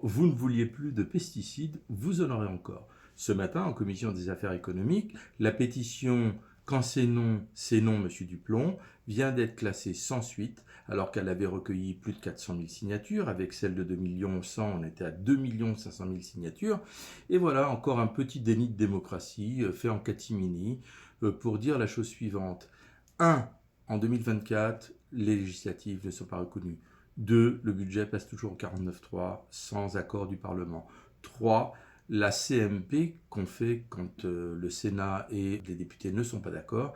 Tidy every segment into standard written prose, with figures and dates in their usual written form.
Vous ne vouliez plus de pesticides, vous en aurez encore. Ce matin, en commission des affaires économiques, la pétition Quand c'est non, Monsieur Duplon, vient d'être classée sans suite, alors qu'elle avait recueilli plus de 400 000 signatures. Avec celle de 2 100 000, on était à 2 500 000 signatures. Et voilà, encore un petit déni de démocratie fait en catimini pour dire la chose suivante. 1. En 2024, les législatives ne sont pas reconnues. 2. Le budget passe toujours au 49.3 sans accord du Parlement. 3. La CMP qu'on fait quand le Sénat et les députés ne sont pas d'accord,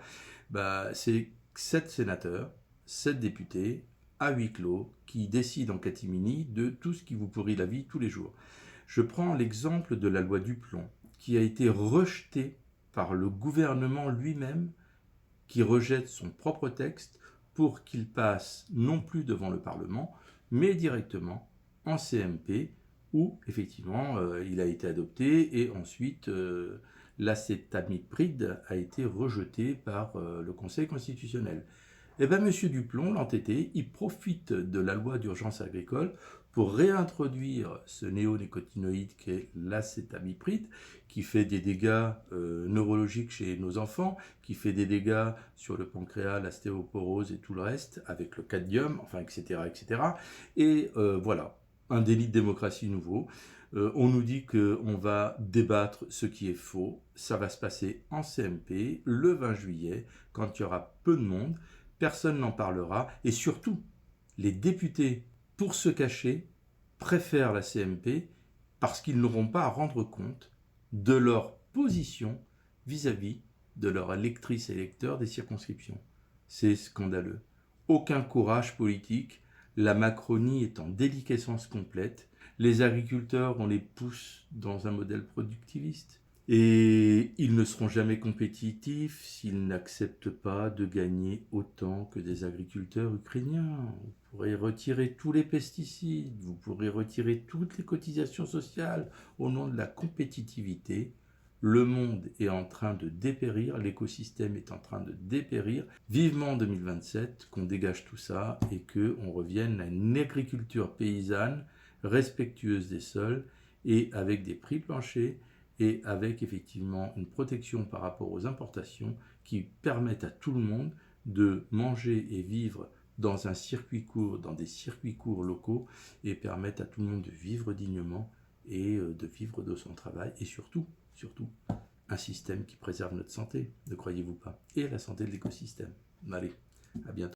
c'est 7 sénateurs, 7 députés, à huis clos, qui décident en catimini de tout ce qui vous pourrit la vie tous les jours. Je prends l'exemple de la loi Duplon, qui a été rejetée par le gouvernement lui-même, qui rejette son propre texte pour qu'il passe non plus devant le Parlement, mais directement en CMP, où effectivement il a été adopté, et ensuite l'acétamipride a été rejeté par le Conseil constitutionnel. Eh bien, M. Duplon, l'entêté, il profite de la loi d'urgence agricole pour réintroduire ce néonicotinoïde qui est l'acétamipride, qui fait des dégâts neurologiques chez nos enfants, qui fait des dégâts sur le pancréas, l'ostéoporose et tout le reste, avec le cadmium, enfin, etc., etc. Et voilà, un délit de démocratie nouveau. On nous dit qu'on va débattre ce qui est faux. Ça va se passer en CMP le 20 juillet, quand il y aura peu de monde. Personne n'en parlera. Et surtout, les députés, pour se cacher, préfèrent la CMP parce qu'ils n'auront pas à rendre compte de leur position vis-à-vis de leurs électrices et électeurs des circonscriptions. C'est scandaleux. Aucun courage politique. La Macronie est en déliquescence complète. Les agriculteurs, on les pousse dans un modèle productiviste. Et ils ne seront jamais compétitifs s'ils n'acceptent pas de gagner autant que des agriculteurs ukrainiens. Vous pourrez retirer tous les pesticides, vous pourrez retirer toutes les cotisations sociales au nom de la compétitivité. Le monde est en train de dépérir, l'écosystème est en train de dépérir. Vivement 2027, qu'on dégage tout ça et qu'on revienne à une agriculture paysanne, respectueuse des sols et avec des prix planchers et avec effectivement une protection par rapport aux importations qui permettent à tout le monde de manger et vivre dans un circuit court, dans des circuits courts locaux, et permettent à tout le monde de vivre dignement et de vivre de son travail, et surtout, un système qui préserve notre santé, ne croyez-vous pas, et la santé de l'écosystème. Allez, à bientôt.